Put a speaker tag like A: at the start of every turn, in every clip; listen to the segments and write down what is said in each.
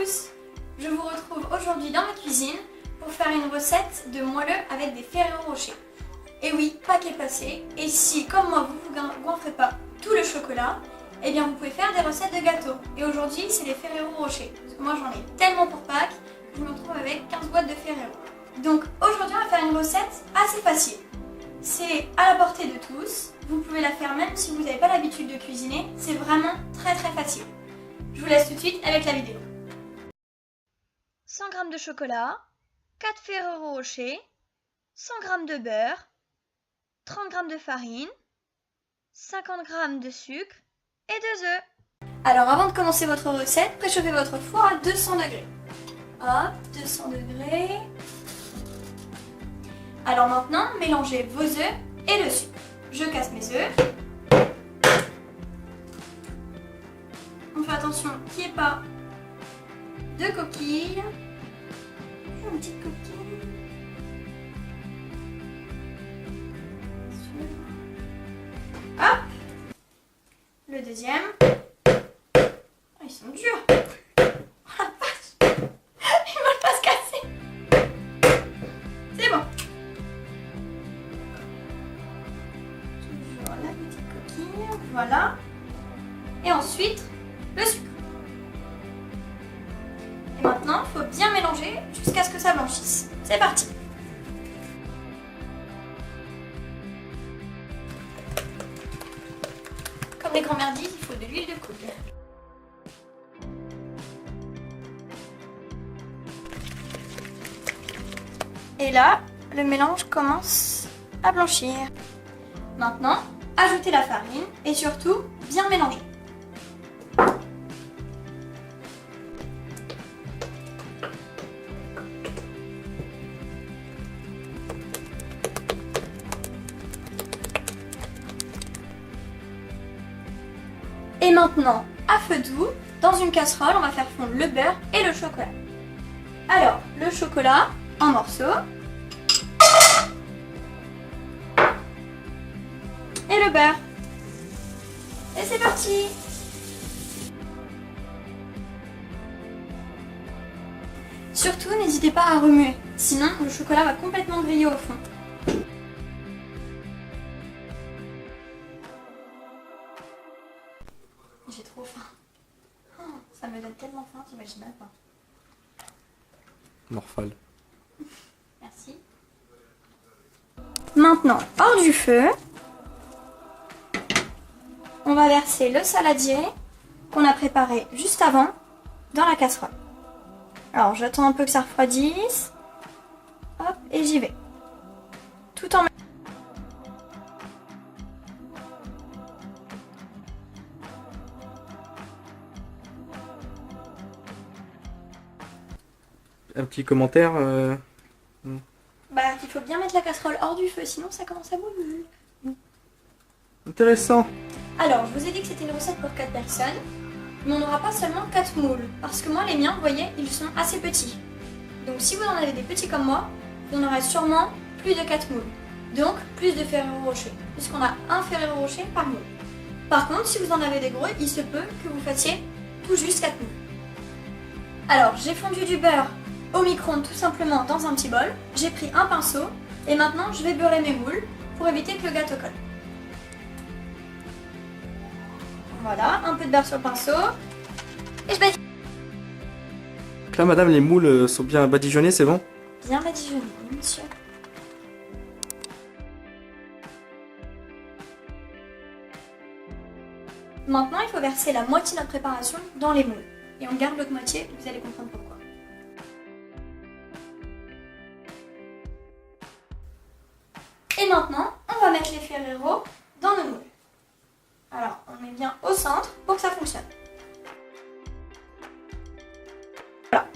A: tous, je vous retrouve aujourd'hui dans ma cuisine pour faire une recette de moelleux avec des Ferrero Rocher. Et oui, Pâques est passé, et si comme moi vous ne goinfrez pas tout le chocolat, eh bien vous pouvez faire des recettes de gâteaux. Et aujourd'hui c'est les Ferrero Rocher, parce que moi j'en ai tellement pour Pâques que je me retrouve avec 15 boîtes de Ferrero. Donc aujourd'hui on va faire une recette assez facile. C'est à la portée de tous, vous pouvez la faire même si vous n'avez pas l'habitude de cuisiner, c'est vraiment très facile. Je vous laisse tout de suite avec la vidéo. 100 g de chocolat, 4 Ferrero Rocher, 100 g de beurre, 30 g de farine, 50 g de sucre et 2 œufs. Alors avant de commencer votre recette, préchauffez votre four à 200 degrés. Hop, 200 degrés. Alors maintenant, mélangez vos œufs et le sucre. Je casse mes œufs. On fait attention qu'il n'y ait pas de coquilles. Une petite coquille. Hop. Le deuxième. Oh, ils sont durs. Oh la vache. Ils veulent pas se casser. C'est bon. Toujours la petite coquille. Voilà. Et ensuite, le sucre. Et maintenant, il faut bien mélanger jusqu'à ce que ça blanchisse. C'est parti. Comme les grands-mères disent, il faut de l'huile de coude. Et là, le mélange commence à blanchir. Maintenant, ajoutez la farine et surtout, bien mélanger. Et maintenant, à feu doux, dans une casserole, on va faire fondre le beurre et le chocolat. Alors, le chocolat en morceaux. Et le beurre. Et c'est parti! Surtout, n'hésitez pas à remuer, sinon le chocolat va complètement griller au fond. J'ai trop faim. Oh, ça me donne tellement faim, t'imagines même pas.
B: Morphale.
A: Merci. Maintenant, hors du feu, on va verser le saladier qu'on a préparé juste avant dans la casserole. Alors, j'attends un peu que ça refroidisse. Hop, et j'y vais. Tout en...
B: Un petit commentaire
A: Bah, il faut bien mettre la casserole hors du feu, sinon ça commence à bouillir.
B: Intéressant.
A: Alors, je vous ai dit que c'était une recette pour 4 personnes, mais on n'aura pas seulement 4 moules, parce que moi, les miens, vous voyez, ils sont assez petits. Donc, si vous en avez des petits comme moi, vous en aurez sûrement plus de 4 moules. Donc, plus de Ferrero Rocher, puisqu'on a un Ferrero Rocher par moule. Par contre, si vous en avez des gros, il se peut que vous fassiez tout juste 4 moules. Alors, j'ai fondu du beurre au micro-ondes tout simplement dans un petit bol. J'ai pris un pinceau et maintenant, je vais beurrer mes moules pour éviter que le gâteau colle. Voilà, un peu de beurre sur le pinceau. Et je vais
B: Donc là, madame, les moules sont bien badigeonnés, c'est bon?
A: bien badigeonner, monsieur. Maintenant, il faut verser la moitié de notre préparation dans les moules. Et on garde l'autre moitié, vous allez comprendre pourquoi. Et maintenant, on va mettre les Ferrero dans nos moules. Alors, on met bien au centre pour que ça fonctionne. Voilà.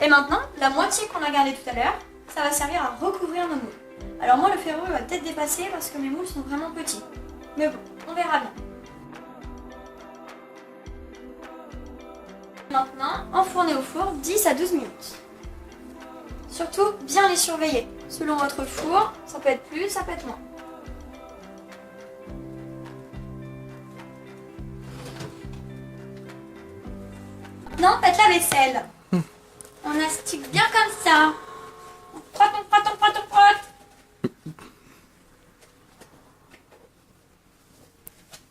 A: Et maintenant, la moitié qu'on a gardée tout à l'heure, ça va servir à recouvrir nos moules. Alors moi, le Ferrero va peut-être dépasser parce que mes moules sont vraiment petits. Mais bon, on verra bien. Maintenant, enfourner au four 10 à 12 minutes. Surtout, bien les surveiller. Selon votre four, ça peut être plus, ça peut être moins. Maintenant, faites la vaisselle. On astique bien comme ça. On frotte, on frotte, on frotte, on frotte.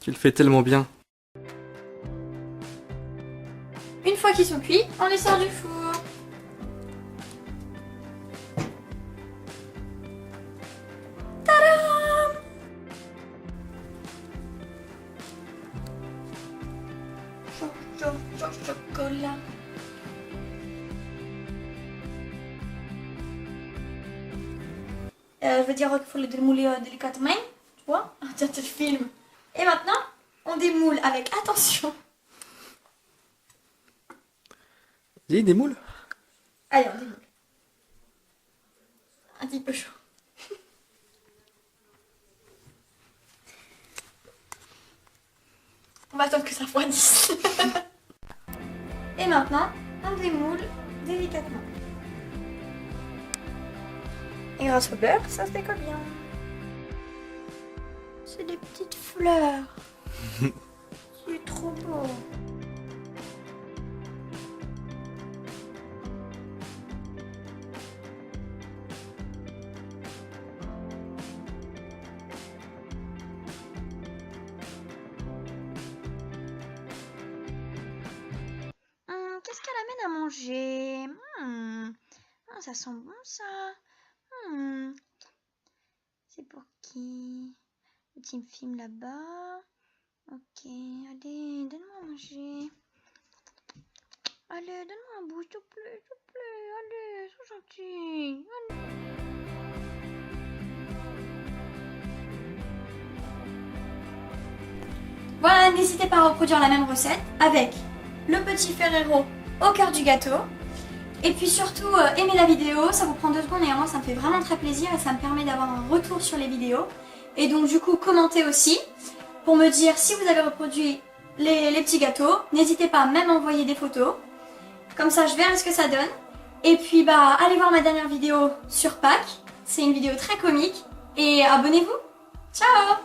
B: Tu le fais tellement bien.
A: Une fois qu'ils sont cuits, on les sort du four. Tadam! Chocolat. Je veux dire qu'il faut le démouler délicatement, tu vois? Tiens, tu filmes. Et maintenant, on démoule avec attention.
B: Dis des moules.
A: Allez, on démoule. Un petit peu chaud. On va attendre que ça refroidisse. Et maintenant, on démoule délicatement. Et grâce au beurre, ça se décolle bien. C'est des petites fleurs. C'est trop beau. Qu'est-ce qu'elle amène à manger? Ça sent bon ça. C'est pour qui? Le petit film là-bas. Ok, allez, donne-moi à manger. Allez, donne-moi un bout, s'il te plaît, s'il te plaît. Allez, sois gentil. Allez. Voilà, n'hésitez pas à reproduire la même recette avec le petit Ferrero au cœur du gâteau. Et puis surtout, aimez la vidéo, ça vous prend 2 secondes et moi ça me fait vraiment très plaisir et ça me permet d'avoir un retour sur les vidéos. Et donc du coup, commentez aussi pour me dire si vous avez reproduit les petits gâteaux. N'hésitez pas à même envoyer des photos, comme ça je verrai ce que ça donne. Et puis bah allez voir ma dernière vidéo sur Pâques, c'est une vidéo très comique et abonnez-vous. Ciao!